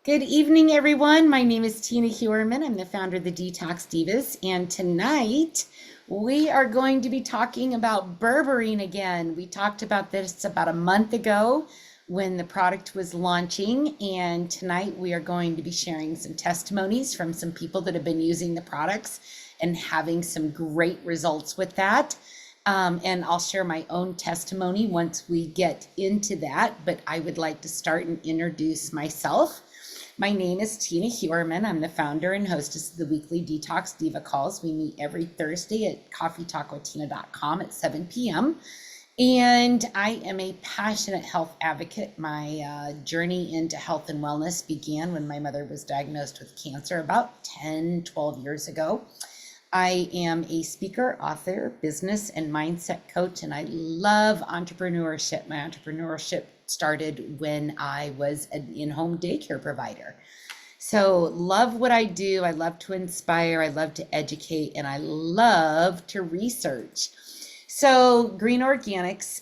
Good evening, everyone. My name is Tina Hewerman. I'm the founder of the Detox Divas, and tonight we are going to be talking about berberine again. We talked about this about a month ago when the product was launching, and tonight we are going to be sharing some testimonies from some people that have been using the products and having some great results with that. And I'll share my own testimony once we get into that, but I would like to start and introduce myself. My name is Tina Hewerman. I'm the founder and hostess of the weekly Detox Diva calls. We meet every Thursday at coffeetalkwithtina.com at 7 p.m. And I am a passionate health advocate. My journey into health and wellness began when my mother was diagnosed with cancer about 10, 12 years ago. I am a speaker, author, business, and mindset coach, and I love entrepreneurship. My entrepreneurship started when I was an in-home daycare provider. So love what I do. I love to inspire. I love to educate, and I love to research. So green organics,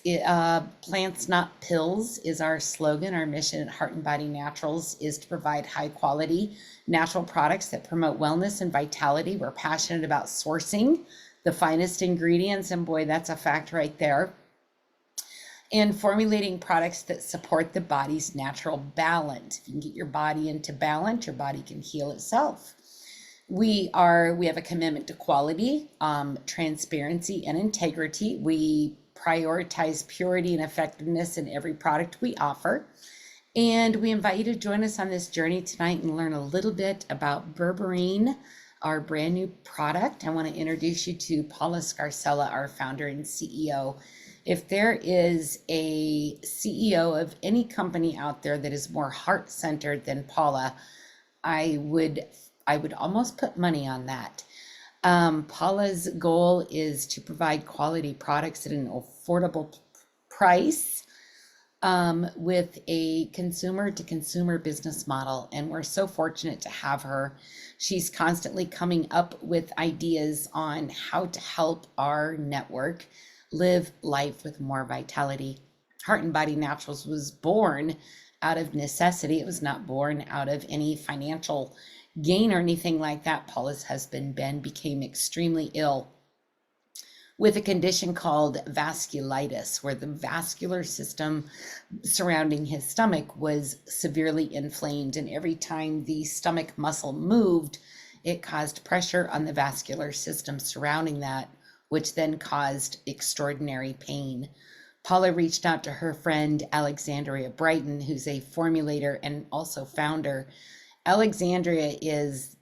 plants not pills is our slogan. Our mission at Heart and Body Naturals is to provide high quality natural products that promote wellness and vitality. We're passionate about sourcing the finest ingredients, and boy, that's a fact right there. And formulating products that support the body's natural balance. If you can get your body into balance, your body can heal itself. We have a commitment to quality, transparency, and integrity. We prioritize purity and effectiveness in every product we offer. And we invite you to join us on this journey tonight and learn a little bit about Berberine, our brand new product. I want to introduce you to Paula Scarcella, our founder and CEO. If there is a CEO of any company out there that is more heart-centered than Paula, I would almost put money on that. Paula's goal is to provide quality products at an affordable price with a consumer to consumer business model. And we're so fortunate to have her. She's constantly coming up with ideas on how to help our network live life with more vitality. Heart and Body Naturals was born out of necessity. It was not born out of any financial gain or anything like that. Paula's husband, Ben, became extremely ill with a condition called vasculitis, where the vascular system surrounding his stomach was severely inflamed. And every time the stomach muscle moved, it caused pressure on the vascular system surrounding that, which then caused extraordinary pain. Paula reached out to her friend, Alexandria Brighton, who's a formulator and also founder. Alexandria is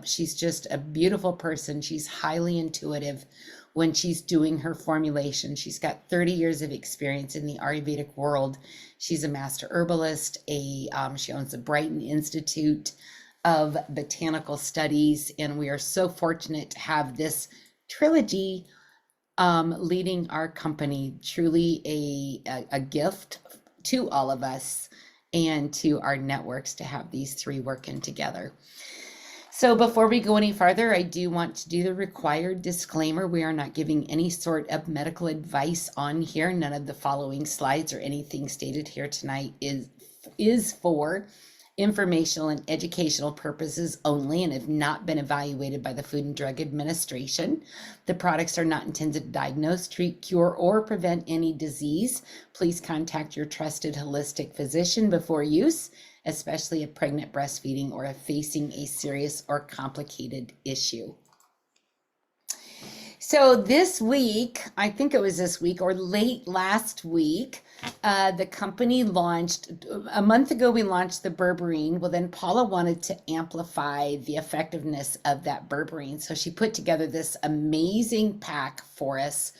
she's just a beautiful person. She's highly intuitive when she's doing her formulation. She's got 30 years of experience in the Ayurvedic world. She's a master herbalist. She owns the Brighton Institute of Botanical Studies, and we are so fortunate to have this trilogy leading our company. Truly a gift to all of us and to our networks to have these three working together. So before we go any farther, I do want to do the required disclaimer. We are not giving any sort of medical advice on here. None of the following slides or anything stated here tonight is for informational and educational purposes only and have not been evaluated by the Food and Drug Administration. The products are not intended to diagnose, treat, cure, or prevent any disease. Please contact your trusted holistic physician before use, especially if pregnant, breastfeeding, or if facing a serious or complicated issue. So this week, I think it was this week or late last week, the company launched, a month ago we launched the Berberine. Well, then Paula wanted to amplify the effectiveness of that Berberine. So she put together this amazing pack for us.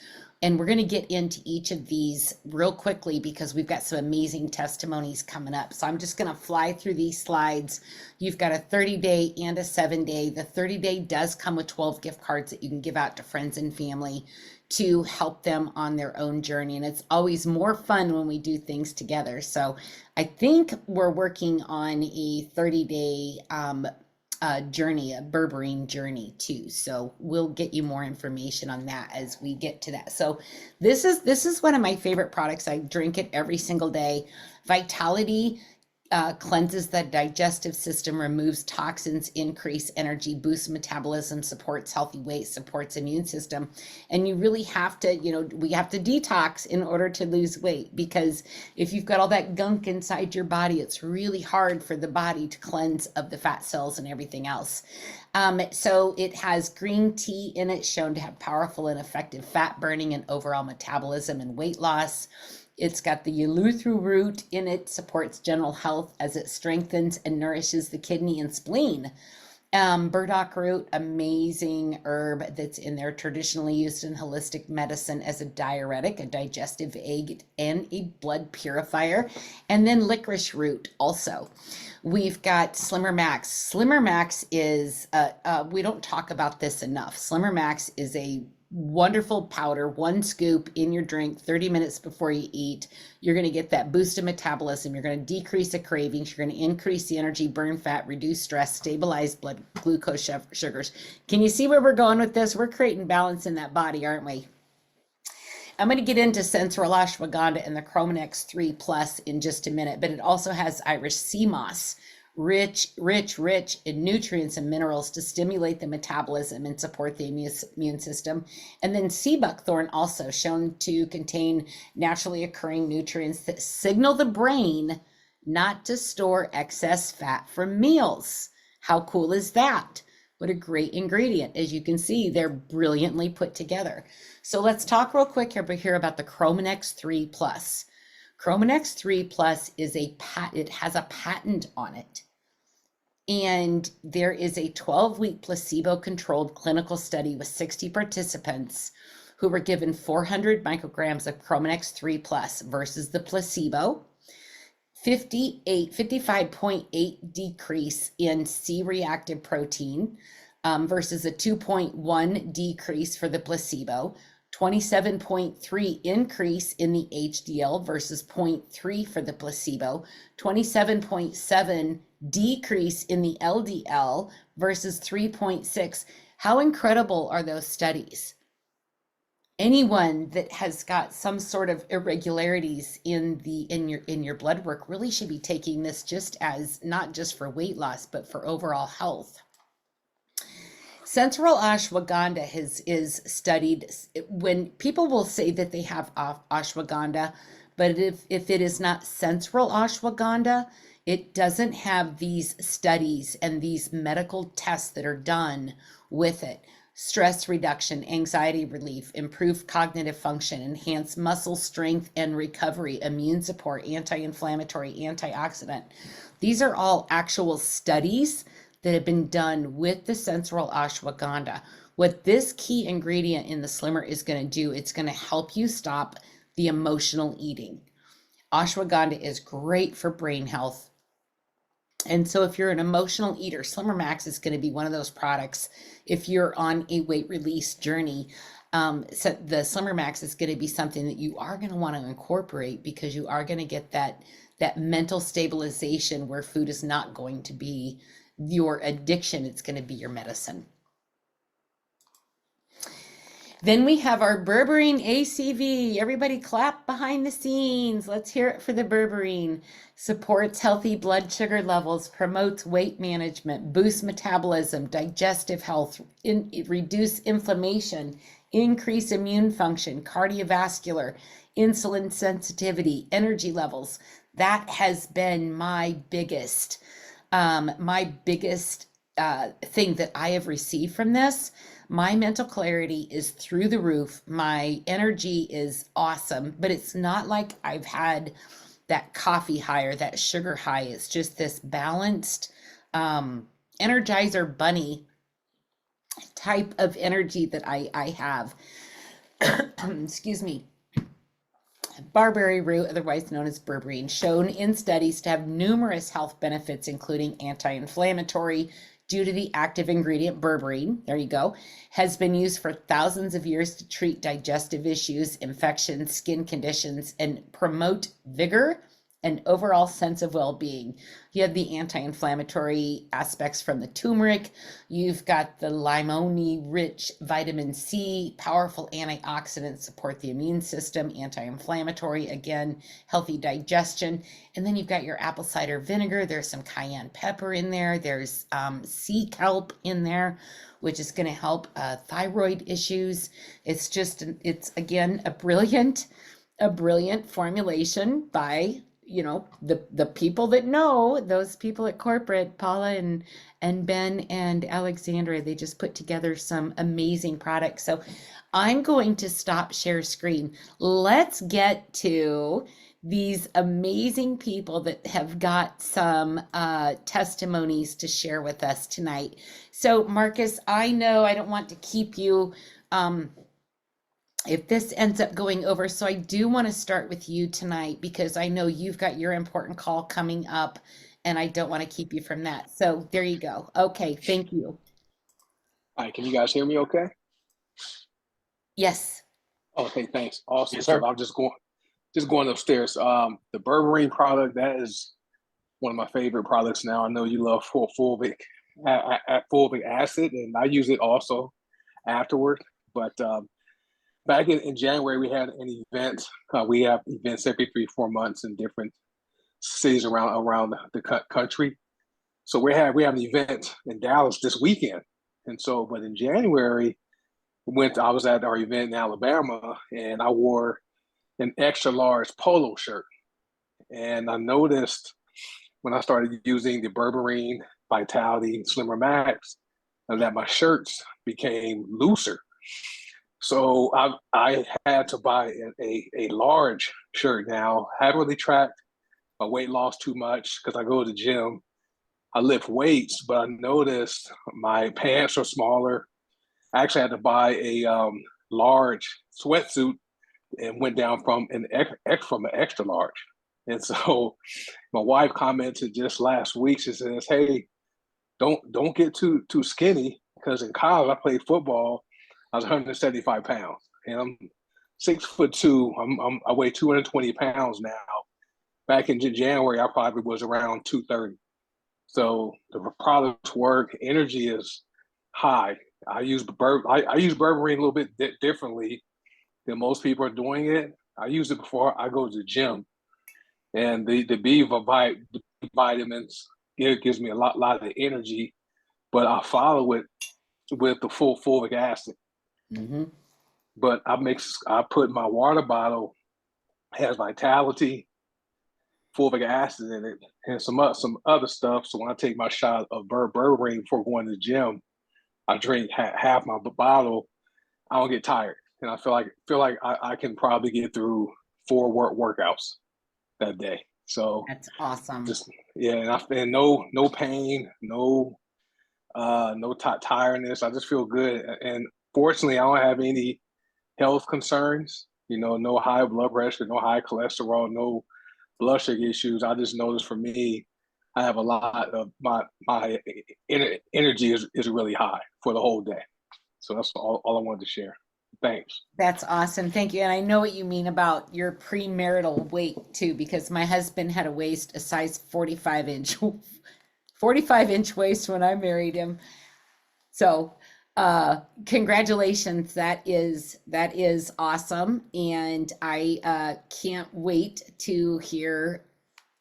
And we're going to get into each of these real quickly because we've got some amazing testimonies coming up. So I'm just going to fly through these slides. You've got a 30-day and a 7-day. The 30-day does come with 12 gift cards that you can give out to friends and family to help them on their own journey. And it's always more fun when we do things together. So I think we're working on a 30-day journey, a berberine journey too. So we'll get you more information on that as we get to that. So this is one of my favorite products. I drink it every single day. Vitality cleanses the digestive system, removes toxins, increase energy, boosts metabolism, supports healthy weight, supports immune system. And you really have to, we have to detox in order to lose weight, because if you've got all that gunk inside your body, it's really hard for the body to cleanse of the fat cells and everything else. So it has green tea in it, shown to have powerful and effective fat burning and overall metabolism and weight loss. It's got the eleuthero root in it, supports general health as it strengthens and nourishes the kidney and spleen. Burdock root, amazing herb that's in there, traditionally used in holistic medicine as a diuretic, a digestive aid, and a blood purifier. And then licorice root also. We've got Slimmer Max. Slimmer Max is, we don't talk about this enough. Slimmer Max is a wonderful powder, 1 scoop in your drink 30 minutes before you eat. You're going to get that boost of metabolism. You're going to decrease the cravings. You're going to increase the energy, burn fat, reduce stress, stabilize blood glucose sugars. Can you see where we're going with this? We're creating balance in that body, aren't we? I'm going to get into sensual ashwagandha and the Chromanex 3 Plus in just a minute, but it also has Irish sea moss, rich in nutrients and minerals to stimulate the metabolism and support the immune system. And then sea buckthorn, also shown to contain naturally occurring nutrients that signal the brain not to store excess fat from meals. How cool is that? What a great ingredient. As you can see, they're brilliantly put together. So let's talk real quick here about the Chromanex 3 Plus. Chromanex 3 Plus is it has a patent on it. And there is a 12-week placebo-controlled clinical study with 60 participants who were given 400 micrograms of Chromanex 3 Plus versus the placebo. 55.8 decrease in C-reactive protein versus a 2.1 decrease for the placebo. 27.3 increase in the HDL versus 0.3 for the placebo. 27.7 decrease in the LDL versus 3.6. How incredible are those studies? Anyone that has got some sort of irregularities in your blood work really should be taking this just as, not just for weight loss, but for overall health. Sensual ashwagandha is studied. When people will say that they have ashwagandha, but if it is not sensual ashwagandha, it doesn't have these studies and these medical tests that are done with it. Stress reduction, anxiety relief, improved cognitive function, enhanced muscle strength and recovery, immune support, anti-inflammatory, antioxidant. These are all actual studies that have been done with the sensual ashwagandha. What this key ingredient in the Slimmer is going to do, it's going to help you stop the emotional eating. Ashwagandha is great for brain health. And so if you're an emotional eater, Slimmer Max is going to be one of those products. If you're on a weight release journey, so the Slimmer Max is going to be something that you are going to want to incorporate, because you are going to get that mental stabilization where food is not going to be your addiction. It's going to be your medicine. Then we have our Berberine ACV. Everybody clap behind the scenes. Let's hear it for the Berberine. Supports healthy blood sugar levels, promotes weight management, boosts metabolism, digestive health, reduce inflammation, increase immune function, cardiovascular, insulin sensitivity, energy levels. That has been my biggest thing that I have received from this. My mental clarity is through the roof. My energy is awesome, but it's not like I've had that coffee high or that sugar high. It's just this balanced Energizer Bunny type of energy that I have. Excuse me. Barberry root, otherwise known as berberine, shown in studies to have numerous health benefits, including anti-inflammatory, due to the active ingredient berberine, there you go, has been used for thousands of years to treat digestive issues, infections, skin conditions, and promote vigor an overall sense of well-being. You have the anti-inflammatory aspects from the turmeric. You've got the limone-rich vitamin C, powerful antioxidants, support the immune system, anti-inflammatory, again, healthy digestion. And then you've got your apple cider vinegar. There's some cayenne pepper in there. There's sea kelp in there, which is going to help thyroid issues. It's again a brilliant formulation by the people that know, those people at corporate, Paula and Ben and Alexandra. They just put together some amazing products. So I'm going to stop share screen. Let's get to these amazing people that have got some testimonies to share with us tonight. So Marcus, I know I don't want to keep you if this ends up going over. So I do want to start with you tonight because I know you've got your important call coming up and I don't want to keep you from that. So there you go. Okay, thank you. All right, can you guys hear me okay? Yes. Okay, thanks. Awesome. Yes, sir. So I'm just going upstairs. The Berberine product, that is one of my favorite products now. I know you love fulvic acid, and I use it also afterward. But back in January, we had an event. We have events every 3-4 months in different cities around the country. So we have an event in Dallas this weekend, and so but in January, I was at our event in Alabama, and I wore an extra large polo shirt, and I noticed when I started using the Berberine Vitality Slimmer Max that my shirts became looser. So I had to buy a large shirt now. I haven't really tracked my weight loss too much because I go to the gym. I lift weights, but I noticed my pants are smaller. I actually had to buy a large sweatsuit and went down from an extra large. And so my wife commented just last week. She says, "Hey, don't get too skinny because in college I played football. I was 175 pounds, and I'm 6'2". I weigh 220 pounds now. Back in January, I probably was around 230. So the products work. Energy is high. I use Berberine a little bit differently than most people are doing it. I use it before I go to the gym, and the vitamins gives me a lot of energy, but I follow it with the full fulvic acid. Mm-hmm. But I put my water bottle has Vitality, fulvic acid in it, and some other stuff. So when I take my shot of Berberine before going to the gym, I drink half my bottle. I don't get tired, and I feel like I can probably get through 4 workouts that day. So That's awesome. just yeah, and no pain, no tiredness. I just feel good, and fortunately, I don't have any health concerns. No high blood pressure, no high cholesterol, no blood sugar issues. I just noticed for me, I have a lot of my energy is really high for the whole day. So that's all I wanted to share. Thanks. That's awesome. Thank you. And I know what you mean about your premarital weight too, because my husband had a size 45-inch waist when I married him. So, congratulations. That is awesome. And I can't wait to hear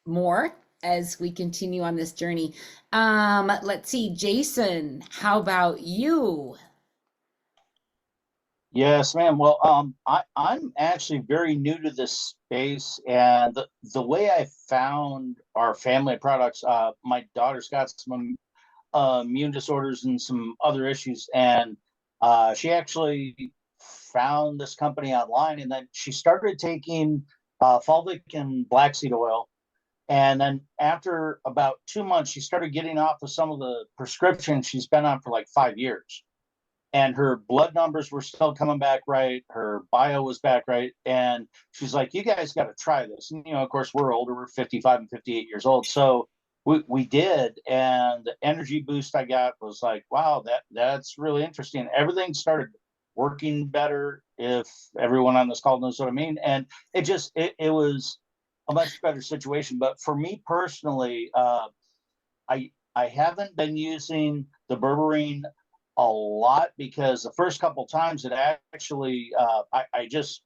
more as we continue on this journey. Let's see, Jason, how about you? Yes, ma'am. Well, I'm actually very new to this space, and the way I found our family of products, my daughter's got some immune disorders and some other issues, and she actually found this company online, and then she started taking fulvic and black seed oil, and then after about 2 months, she started getting off of some of the prescriptions she's been on for like 5 years, and her blood numbers were still coming back right. Her bio was back right. And she's like, "You guys got to try this." And, of course, we're older. We're 55 and 58 years old. So we did. And the energy boost I got was like, wow, that's really interesting. Everything started working better, if everyone on this call knows what I mean. And it was a much better situation. But for me personally, I haven't been using the Berberine a lot because the first couple times it actually I just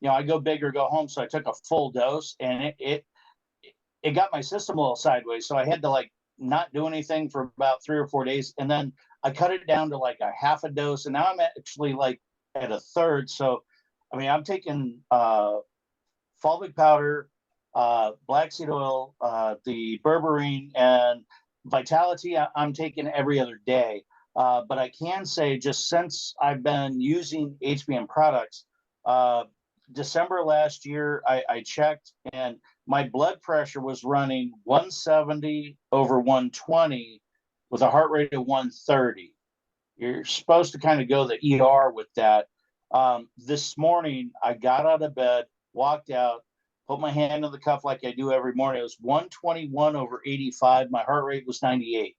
I go big or go home, so I took a full dose and it got my system a little sideways, so I had to like not do anything for about 3 or 4 days, and then I cut it down to like a half a dose, and now I'm actually like at a third. So I mean, I'm taking fulvic powder, black seed oil, the berberine, and vitality. I'm taking every other day. But I can say, just since I've been using HBM products, December last year, I checked, and my blood pressure was running 170 over 120 with a heart rate of 130. You're supposed to kind of go the ER with that. This morning, I got out of bed, walked out, put my hand on the cuff like I do every morning. It was 121 over 85. My heart rate was 98.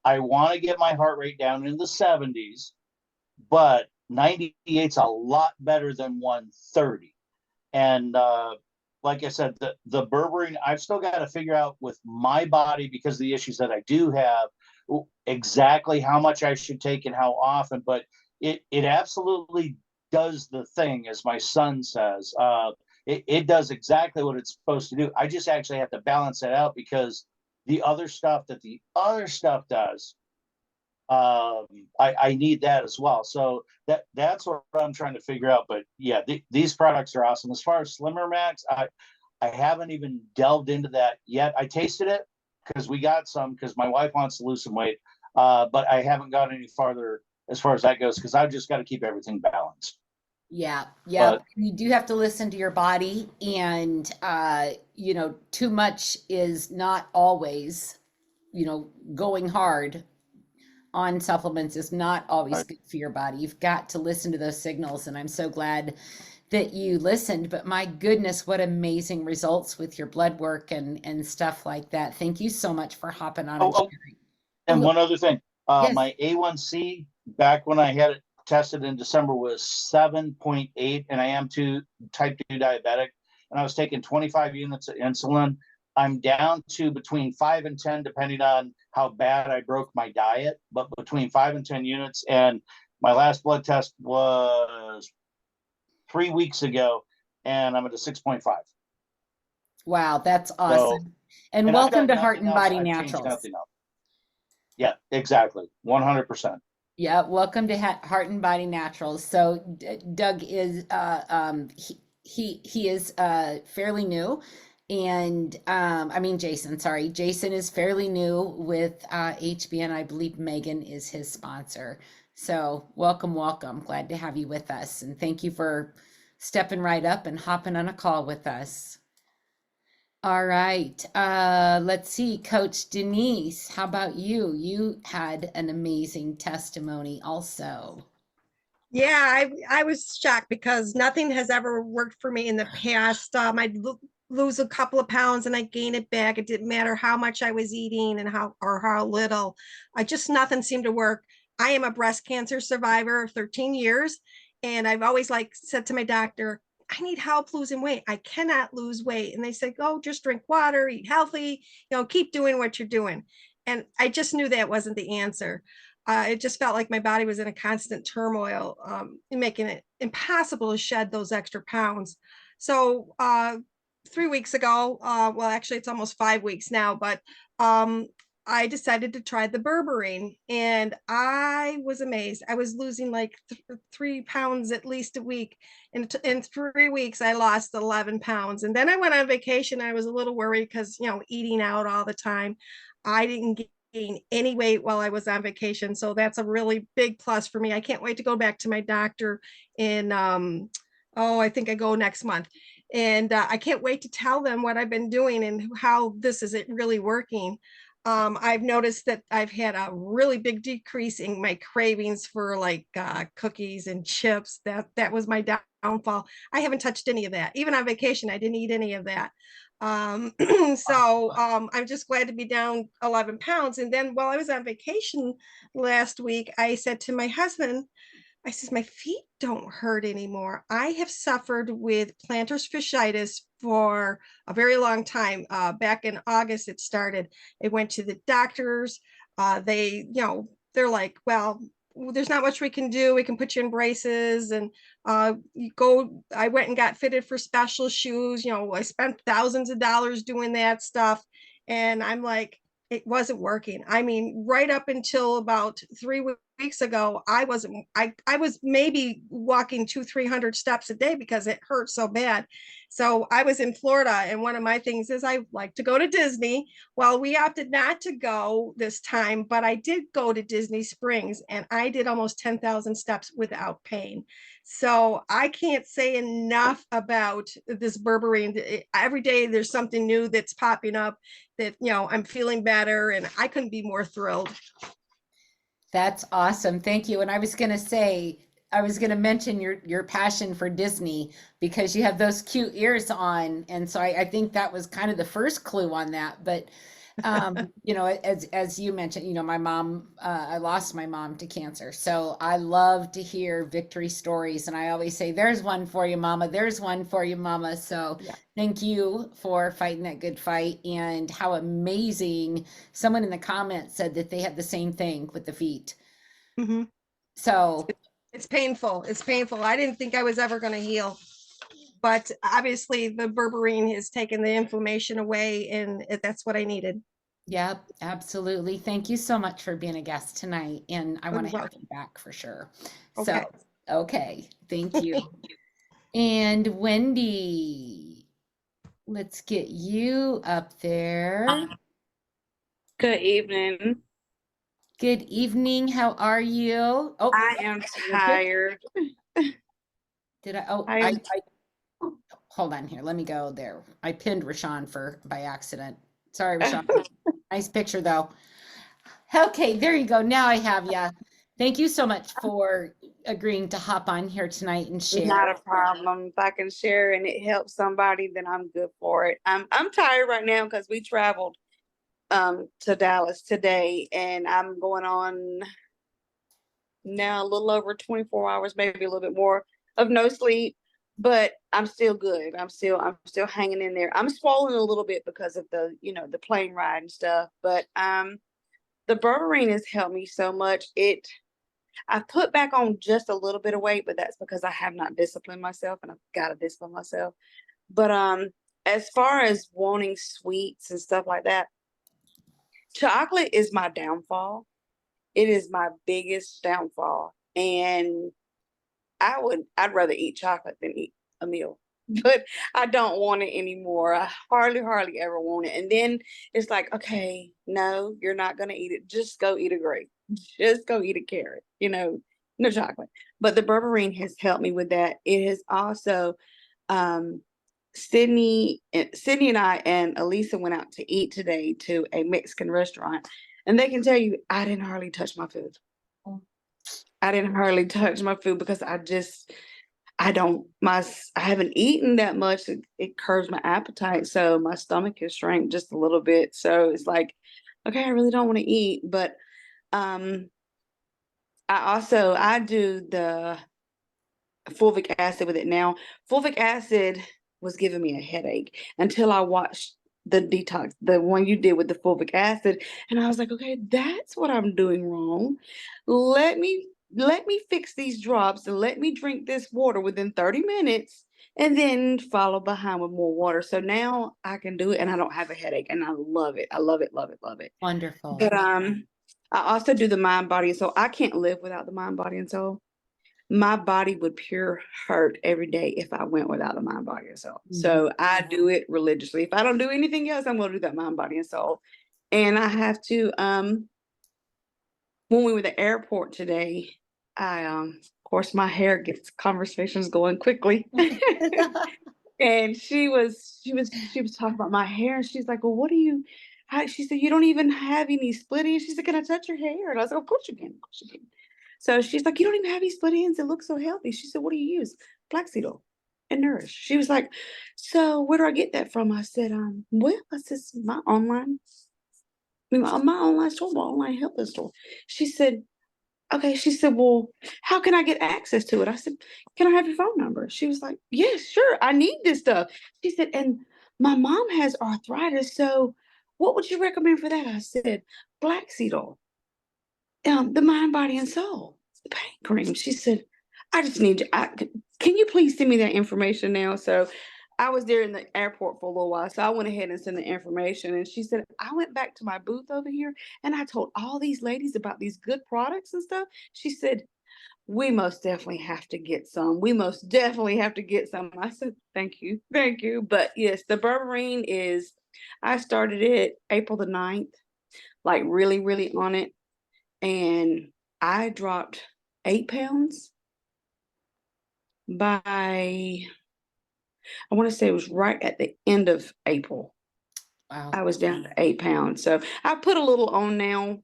I want to get my heart rate down in the 70s, but 98's a lot better than 130. And like I said, the berberine, I've still got to figure out with my body, because of the issues that I do have, exactly how much I should take and how often. But it absolutely does the thing, as my son says. It does exactly what it's supposed to do. I just actually have to balance it out, because the other stuff does, I need that as well. So that's what I'm trying to figure out. But yeah, these products are awesome. As far as Slimmer Max, I haven't even delved into that yet. I tasted it because we got some, because my wife wants to lose some weight, but I haven't gone any farther as far as that goes, because I've just got to keep everything balanced. Yeah, But you do have to listen to your body, and too much is not always, going hard on supplements is not always good for your body. You've got to listen to those signals, and I'm so glad that you listened. But my goodness, what amazing results with your blood work and stuff like that. Thank you so much for hopping on and sharing. And one other thing, Yes. my A1C back when I had it tested in December was 7.8, and I am type 2 diabetic, and I was taking 25 units of insulin. I'm down to between 5 and 10, depending on how bad I broke my diet, but between 5 and 10 units. And my last blood test was 3 weeks ago, and I'm at a 6.5. Wow, that's So, awesome. And and I've welcome done to Heart nothing and else. Body I've changed Naturals. nothing else. Yeah, exactly. 100%. Yeah, welcome to Heart and Body Naturals. So Doug is he is fairly new, and I mean Jason, sorry. Jason is fairly new with HBN. I believe Megan is his sponsor. So welcome. Glad to have you with us, and thank you for stepping right up and hopping on a call with us. All right. Let's see. Coach Denise, how about you? You had an amazing testimony also. Yeah, I was shocked because nothing has ever worked for me in the past. I'd lose a couple of pounds and I gain it back. It didn't matter how much I was eating and how little. Nothing seemed to work. I am a breast cancer survivor of 13 years, and I've always said to my doctor, I need help losing weight. I cannot lose weight. And they said, "Oh, just drink water, eat healthy, keep doing what you're doing." And I just knew that wasn't the answer. It just felt like my body was in a constant turmoil, making it impossible to shed those extra pounds. So 3 weeks ago, well, actually, it's almost 5 weeks now, but I decided to try the berberine, and I was amazed. I was losing like 3 pounds at least a week. In 3 weeks, I lost 11 pounds. And then I went on vacation. I was a little worried because, eating out all the time. I didn't gain any weight while I was on vacation. So that's a really big plus for me. I can't wait to go back to my doctor in, I think I go next month. And I can't wait to tell them what I've been doing and how this is really working. I've noticed that I've had a really big decrease in my cravings for cookies and chips. That was my downfall. I haven't touched any of that. Even on vacation, I didn't eat any of that. I'm just glad to be down 11 pounds. And then while I was on vacation last week, I said to my husband, I says, my feet don't hurt anymore. I have suffered with plantar fasciitis for a very long time. Back in August, it started. I went to the doctors. They're like, well, there's not much we can do. We can put you in braces and you go. I went and got fitted for special shoes. I spent thousands of dollars doing that stuff. And I'm like, it wasn't working. I mean, right up until about 3 weeks ago, I was maybe walking 200-300 steps a day because it hurt so bad. So I was in Florida, and one of my things is I like to go to Disney. Well, we opted not to go this time, but I did go to Disney Springs, and I did almost 10,000 steps without pain. So I can't say enough about this berberine. Every day there's something new that's popping up that, I'm feeling better, and I couldn't be more thrilled. That's awesome. Thank you. And I was going to say, I was going to mention your passion for Disney because you have those cute ears on. And so I think that was kind of the first clue on that. But, as you mentioned, my mom, I lost my mom to cancer. So I love to hear victory stories. And I always say, there's one for you, mama. There's one for you, mama. So Yeah. thank you for fighting that good fight, and how amazing. Someone in the comments said that they had the same thing with the feet. Mm-hmm. So It's painful. It's painful. I didn't think I was ever going to heal. But obviously the berberine has taken the inflammation away, and that's what I needed. yep, absolutely. Thank you so much for being a guest tonight. And I want to have you back for sure. Okay. So, okay. Thank you. And Wendy, let's get you up there. Good evening. Good evening. How are you? Oh, I am tired. did I? Oh, I hold on here. Let me go there. I pinned Rashawn by accident. Sorry, Rashawn. Nice picture though. Okay, there you go. Now I have ya. Thank you so much for agreeing to hop on here tonight and share. Not a problem. If I can share and it helps somebody, then I'm good for it. I'm tired right now because we traveled to Dallas today, and I'm going on now a little over 24 hours, maybe a little bit more of no sleep, but I'm still good. I'm still hanging in there. I'm swollen a little bit because of the plane ride and stuff, but the berberine has helped me so much. I've put back on just a little bit of weight, but that's because I have not disciplined myself, and I've got to discipline myself. But as far as wanting sweets and stuff like that, chocolate is my downfall. It is my biggest downfall. And I'd rather eat chocolate than eat a meal. But I don't want it anymore. I hardly ever want it. And then it's like, okay, no, you're not going to eat it. Just go eat a grape. Just go eat a carrot, no chocolate. But the berberine has helped me with that. It has also, Sydney and I and Elisa went out to eat today to a Mexican restaurant, and they can tell you I didn't hardly touch my food. I didn't hardly touch my food because I haven't eaten that much. It curbs my appetite, so my stomach has shrank just a little bit. So it's like, okay, I really don't want to eat, but I do the fulvic acid with it now. Fulvic acid was giving me a headache until I watched the detox, the one you did with the fulvic acid, and I was like, okay, that's what I'm doing wrong. Let me fix these drops and let me drink this water within 30 minutes and then follow behind with more water. So now I can do it and I don't have a headache, and I love it. I love it, love it, love it. Wonderful. But I also do the mind, body, and soul. I can't live without the mind, body, and soul. My body would pure hurt every day if I went without the mind, body, and soul. Mm-hmm. So I do it religiously. If I don't do anything else, I'm going to do that mind, body, and soul. And I have to, when we were at the airport today, of course, my hair gets conversations going quickly. And she was talking about my hair, and she's like, well, she said, you don't even have any split ends. She said, can I touch your hair? And I was like, of course you can. Of course you can. So she's like, you don't even have any split ends. It looks so healthy. She said, what do you use? Flaxseed oil and Nourish. She was like, so where do I get that from? I said, I said, my online store, my online health store. She said, okay. She said, well, how can I get access to it? I said, can I have your phone number? She was like, yes, sure. I need this stuff. She said, and my mom has arthritis. So what would you recommend for that? I said, black seed oil, the mind, body, and soul, the pain cream. She said, I just need you. Can you please send me that information now? So I was there in the airport for a little while. So I went ahead and sent the information. And she said, I went back to my booth over here and I told all these ladies about these good products and stuff. She said, we most definitely have to get some. We most definitely have to get some. I said, thank you. Thank you. But yes, the Berberine I started it April the 9th, like really, really on it. And I dropped 8 pounds by, I want to say it was right at the end of April. Wow. I was down to 8 pounds. So I put a little on now,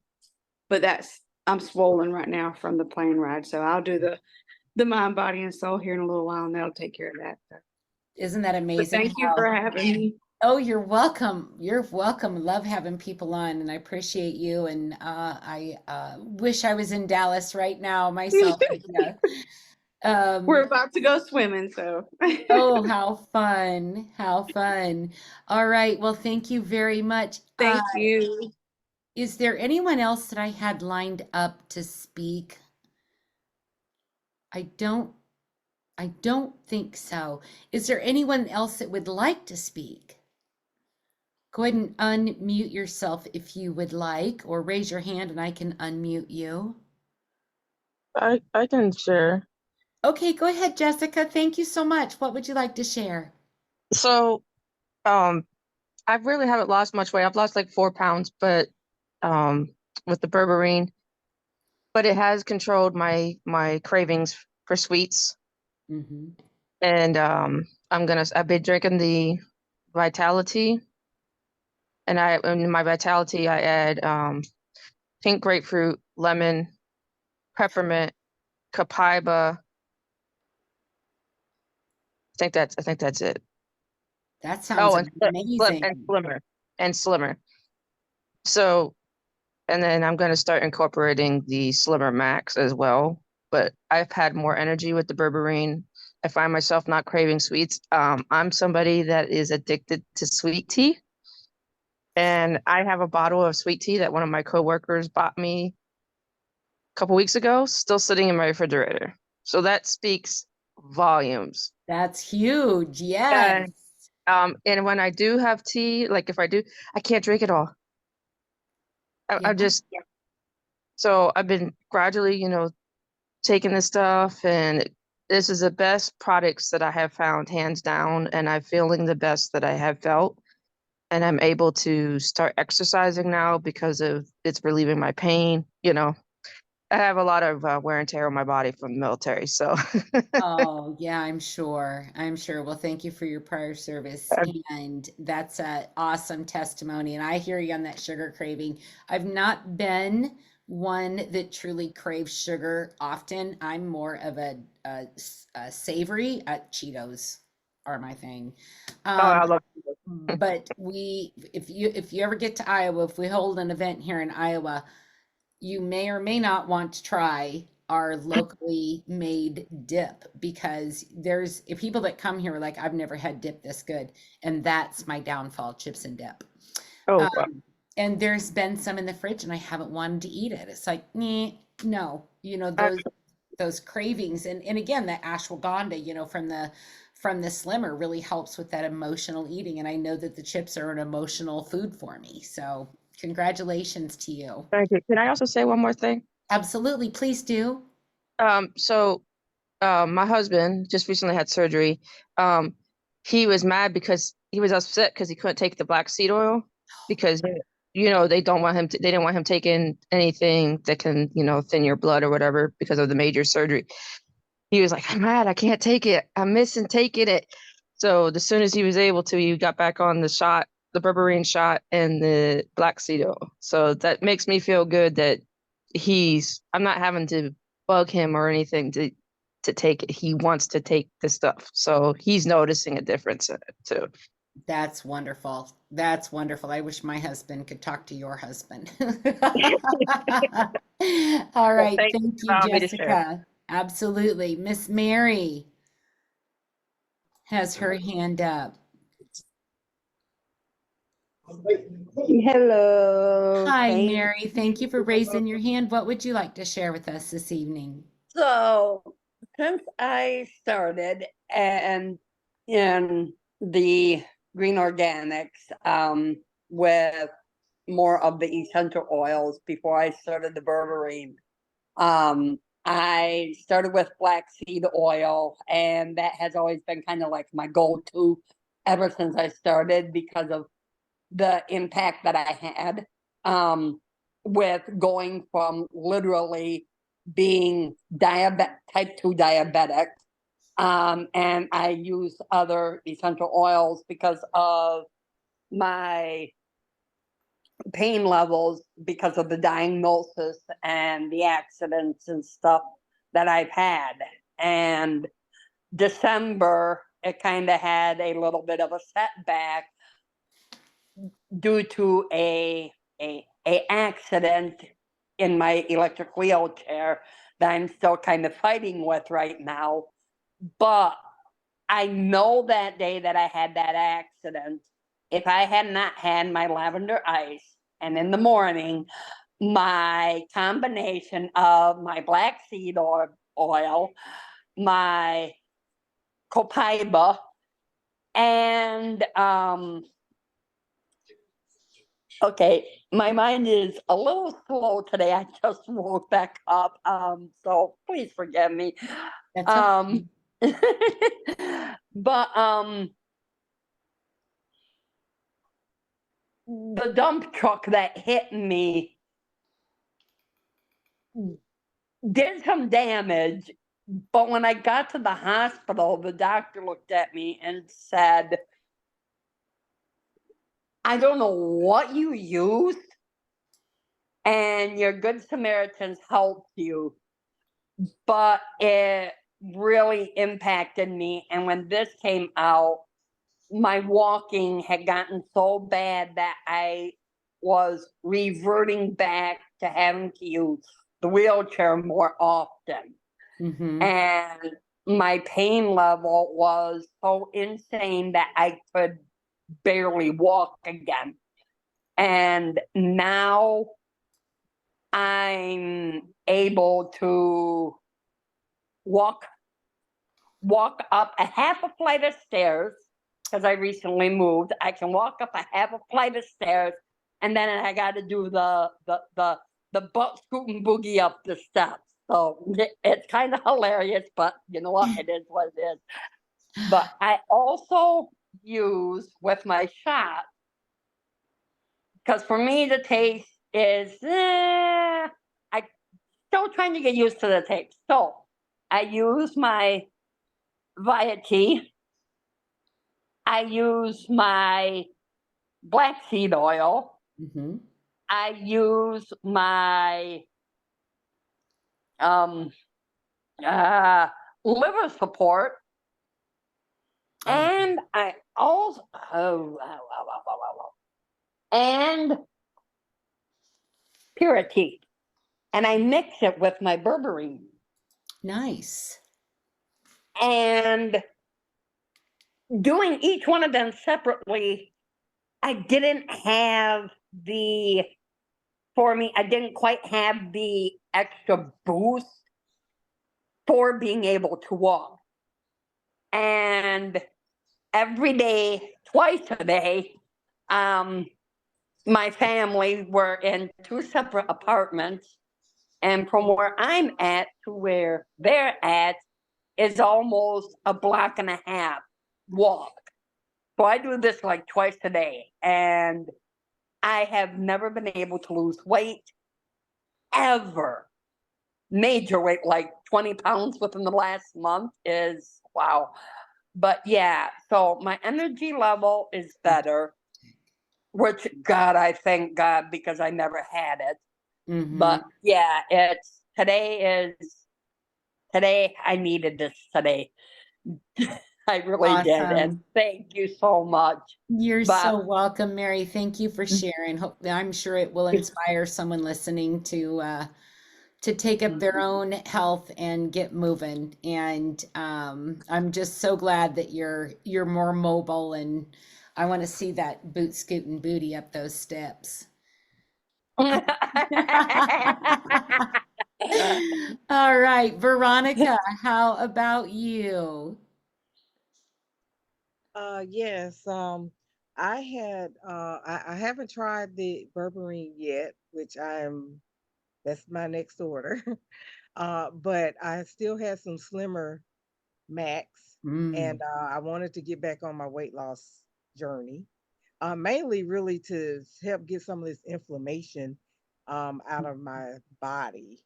but I'm swollen right now from the plane ride. So I'll do the mind, body, and soul here in a little while, and that'll take care of that. So. Isn't that But amazing? thank you for having me. Oh, you're welcome. You're welcome. Love having people on, and I appreciate you. And I wish I was in Dallas right now myself. Yeah. We're about to go swimming, so. Oh, how fun. How fun. All right. Well, thank you very much. Thank you. Is there anyone else that I had lined up to speak? I don't think so. Is there anyone else that would like to speak? Go ahead and unmute yourself if you would like, or raise your hand and I can unmute you. I can share. Okay, go ahead, Jessica. Thank you so much. What would you like to share? So, I really haven't lost much weight. I've lost like 4 pounds, but with the Berberine, but it has controlled my cravings for sweets. Mm-hmm. And I've been drinking the Vitality, and in my Vitality I add pink grapefruit, lemon, peppermint, copaiba. I think that's it. That sounds amazing. And slimmer. So, and then I'm going to start incorporating the Slimmer Max as well. But I've had more energy with the Berberine. I find myself not craving sweets. I'm somebody that is addicted to sweet tea. And I have a bottle of sweet tea that one of my coworkers bought me a couple weeks ago, still sitting in my refrigerator. So that speaks volumes. That's huge. Yes. And when I do have tea, like if I do, I can't drink it all. So I've been gradually, taking this stuff, and this is the best products that I have found, hands down, and I'm feeling the best that I have felt. And I'm able to start exercising now because of it's relieving my pain. I have a lot of wear and tear on my body from the military, so. Oh, yeah, I'm sure. I'm sure. Well, thank you for your prior service. And that's an awesome testimony. And I hear you on that sugar craving. I've not been one that truly craves sugar often. I'm more of a savory. Cheetos are my thing. I love But if you ever get to Iowa, if we hold an event here in Iowa, you may or may not want to try our locally made dip, because there's people that come here like, I've never had dip this good, and that's my downfall, chips and dip. wow. And there's been some in the fridge and I haven't wanted to eat it. It's like, no, those cravings, and again, that ashwagandha, from the Slimmer really helps with that emotional eating, and I know that the chips are an emotional food for me. So congratulations to you. Thank you. Can I also say one more thing? Absolutely, please do. So my husband just recently had surgery. He was mad because he was upset because he couldn't take the black seed oil because they didn't want him taking anything that can thin your blood or whatever because of the major surgery. He was like, I'm mad, I can't take it, I'm missing taking it. So as soon as he was able to, he got back on the Berberine shot and the black seed oil. So that makes me feel good that I'm not having to bug him or anything to take it. He wants to take the stuff. So he's noticing a difference in it too. That's wonderful. That's wonderful. I wish my husband could talk to your husband. All Well, right. thank you Thank for you, allowing me to share. Jessica. Absolutely. Miss Mary has her hand up. Hello. Hi, Mary. Thank you for raising your hand. What would you like to share with us this evening? So, since I started and in the green organics with more of the essential oils before I started the berberine, I started with flaxseed oil, and that has always been kind of like my go-to ever since I started because of the impact that I had with going from literally being type 2 diabetic. And I use other essential oils because of my pain levels, because of the diagnosis and the accidents and stuff that I've had. And December, it kind of had a little bit of a setback due to a accident in my electric wheelchair that I'm still kind of fighting with right now. But I know that day that I had that accident, if I had not had my lavender ice, and in the morning, my combination of my black seed oil, my copaiba, and okay, my mind is a little slow today. I just woke back up, so please forgive me. That's okay. But the dump truck that hit me did some damage, but when I got to the hospital, the doctor looked at me and said, "I don't know what you used, and your Good Samaritans helped you, but it really impacted me. And when this came out, my walking had gotten so bad that I was reverting back to having to use the wheelchair more often. Mm-hmm. And my pain level was so insane that I could barely walk again. And now I'm able to walk up a half a flight of stairs because I recently moved. I can walk up a half a flight of stairs, and then I got to do the butt scooting boogie up the steps. So it's kind of hilarious, but you know what? It is what it is. But I also use with my shot, because for me the taste is I still trying to get used to the taste. So I use my Via tea. I use my black seed oil. Mm-hmm. I use my liver support, and I also and purity, and I mix it with my berberine. Nice. And doing each one of them separately, I didn't quite have the extra boost for being able to walk. And every day, twice a day, my family were in 2 separate apartments. And from where I'm at to where they're at is almost a block and a half walk. So I do this like twice a day. And I have never been able to lose weight ever. Major weight, like 20 pounds within the last month is wow. But yeah, so my energy level is better, which God, I thank God, because I never had it. Mm-hmm. But yeah, today I needed this today. I really did. And Awesome. thank you so much. You're But so welcome, Mary. Thank you for sharing. I'm sure it will inspire someone listening to take up their own health and get moving. And I'm just so glad that you're more mobile, and I want to see that boot scooting booty up those steps. All right, Veronica, how about you? Yes. I haven't tried the Berberine yet, which that's my next order. But I still had some slimmer max, and Mm, I wanted to get back on my weight loss journey. Mainly really to help get some of this inflammation out of my body.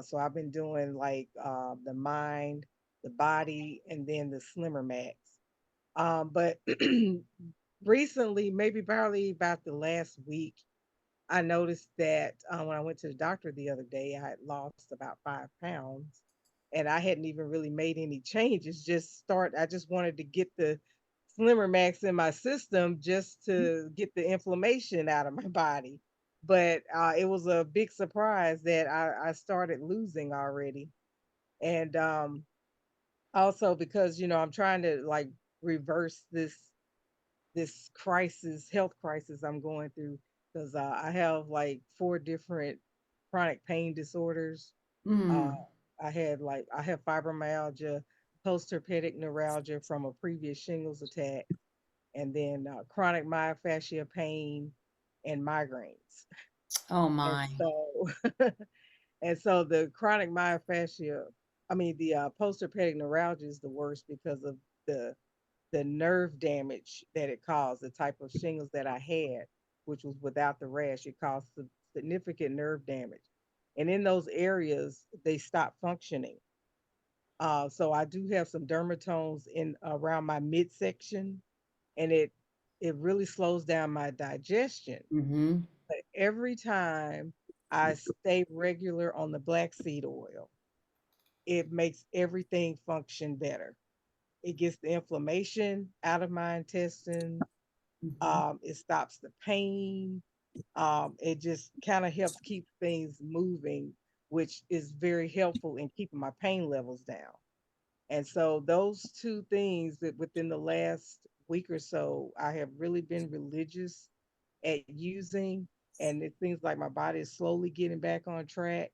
So I've been doing like the mind, the body, and then the slimmer max. But recently, maybe probably about the last week, I noticed that when I went to the doctor the other day, I had lost about 5 pounds, and I hadn't even really made any changes. I just wanted to get the Slimmer Max in my system just to get the inflammation out of my body. But it was a big surprise that I started losing already, and also because I'm trying to like reverse this health crisis I'm going through, because I have like 4 different chronic pain disorders. Uh, mm. I have fibromyalgia, post-herpetic neuralgia from a previous shingles attack, and then chronic myofascial pain and migraines. Oh And my. so, and so the chronic myofascial, I mean the post-herpetic neuralgia is the worst because of the the nerve damage that it caused, the type of shingles that I had, which was without the rash, it caused significant nerve damage. And in those areas, they stop functioning. So I do have some dermatomes in around my midsection, and it really slows down my digestion. Mm-hmm. But every time I stay regular on the black seed oil, it makes everything function better. It gets the inflammation out of my intestines. Mm-hmm. It stops the pain. It just kind of helps keep things moving, which is very helpful in keeping my pain levels down. And so those two things that within the last week or so, I have really been religious at using, and it seems like my body is slowly getting back on track.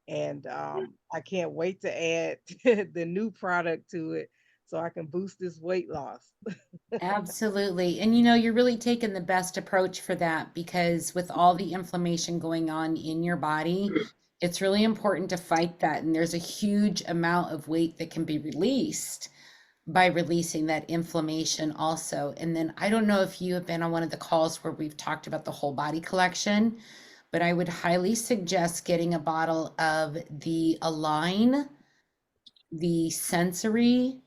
And I can't wait to add the new product to it so I can boost this weight loss. Absolutely. And you're really taking the best approach for that, because with all the inflammation going on in your body, it's really important to fight that. And there's a huge amount of weight that can be released by releasing that inflammation also. And then I don't know if you have been on one of the calls where we've talked about the whole body collection, but I would highly suggest getting a bottle of the Align, the Sensory,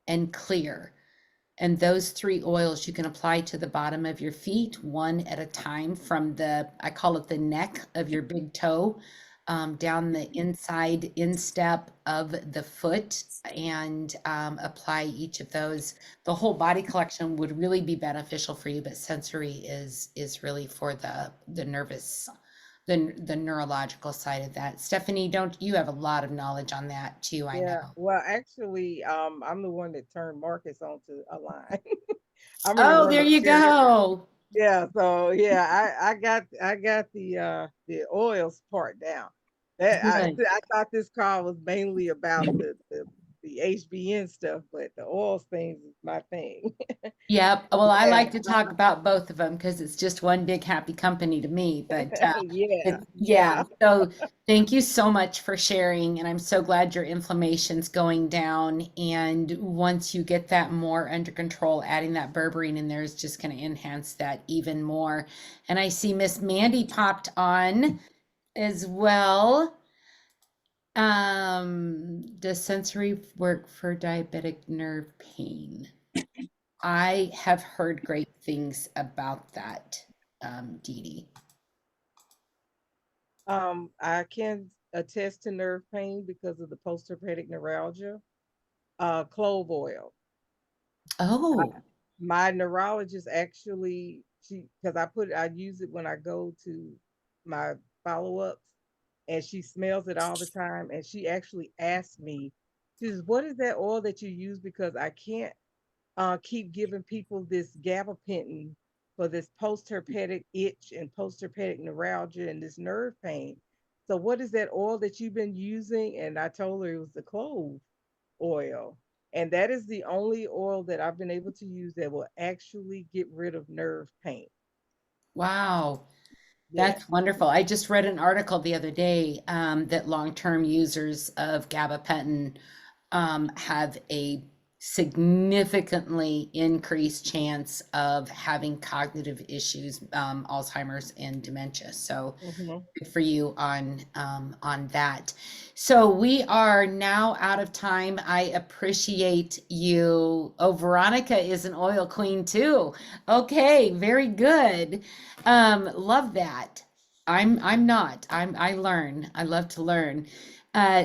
and Clear. And those 3 oils you can apply to the bottom of your feet, one at a time, from I call it the neck of your big toe, down the inside instep of the foot, and apply each of those. The whole body collection would really be beneficial for you, but sensory is really for the nervous, the neurological side of that. Stephanie, don't you have a lot of knowledge on that too, I Yeah, know. well, actually, I'm the one that turned Marcus onto a line. I'm gonna Oh, run there up you there. go. Yeah, so yeah, I got the oils part down. Good. I thought this call was mainly about the HBN stuff, but the oils things is my thing. Yep. Well, I Yeah, like to talk about both of them because it's just one big happy company to me. But yeah, yeah. yeah. So thank you so much for sharing, and I'm so glad your inflammation's going down. And once you get that more under control, adding that berberine in there is just going to enhance that even more. And I see Miss Mandy popped on as well. Does sensory work for diabetic nerve pain? I have heard great things about that, Dee Dee. I can attest to nerve pain because of the postherpetic neuralgia. Clove oil. Oh, My neurologist actually, because I use it when I go to my follow-ups, and she smells it all the time. And she actually asked me, she says, "What is that oil that you use? Because I can't keep giving people this gabapentin for this post-herpetic itch and post-herpetic neuralgia and this nerve pain. So what is that oil that you've been using?" And I told her it was the clove oil. And that is the only oil that I've been able to use that will actually get rid of nerve pain. wow. Yeah. That's wonderful. I just read an article the other day that long-term users of gabapentin have a significantly increased chance of having cognitive issues, Alzheimer's and dementia. So Mhm. good for you on that. So we are now out of time. I appreciate you. Oh, Veronica is an oil queen too. Okay, very good. Love that. I'm not. I learn. I love to learn.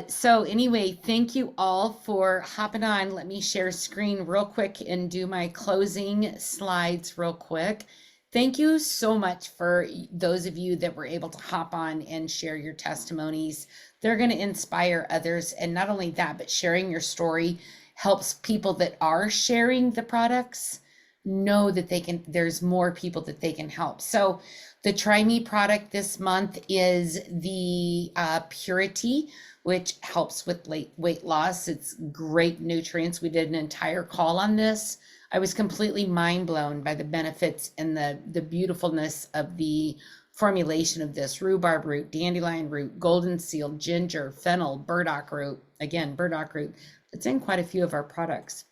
So anyway, thank you all for hopping on. Let me share screen real quick and do my closing slides real quick. Thank you so much for those of you that were able to hop on and share your testimonies. They're going to inspire others. And not only that, but sharing your story helps people that are sharing the products know that there's more people that they can help. So the Try Me product this month is the Purity, which helps with weight loss. It's great nutrients. We did an entire call on this. I was completely mind blown by the benefits and the beautifulness of the formulation of this: rhubarb root, dandelion root, golden seal, ginger, fennel, burdock root. Again, burdock root. It's in quite a few of our products.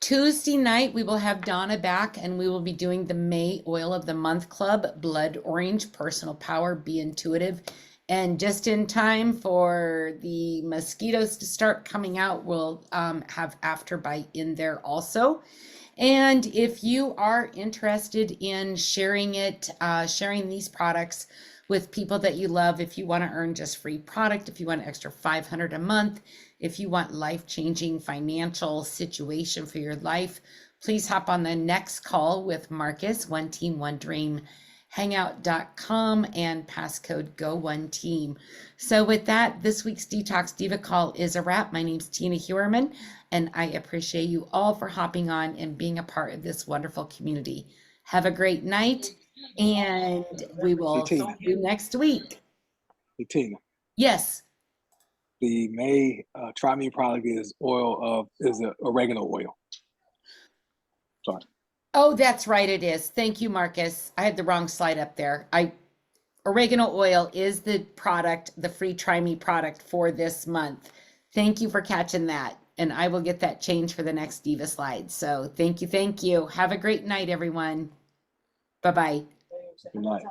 Tuesday night, we will have Donna back, and we will be doing the May Oil of the Month Club, Blood Orange, Personal Power, Be Intuitive. And just in time for the mosquitoes to start coming out, we'll have Afterbite in there also. And if you are interested in sharing sharing these products with people that you love, if you want to earn just free product, if you want an extra $500 a month, if you want life-changing financial situation for your life, please hop on the next call with Marcus, One Team, One Dream, hangout.com, and passcode GO1TEAM. So with that, this week's Detox Diva call is a wrap. My name's Tina Hewerman, and I appreciate you all for hopping on and being a part of this wonderful community. Have a great night, and we will see you next week. Hey, Tina. Yes. The May Try Me product is oregano oil. Sorry. Oh, that's right, it is. Thank you, Marcus. I had the wrong slide up there. Oregano oil is the product, the free Try Me product for this month. Thank you for catching that. And I will get that changed for the next Diva slide. So thank you, thank you. Have a great night, everyone. Bye-bye. Good night.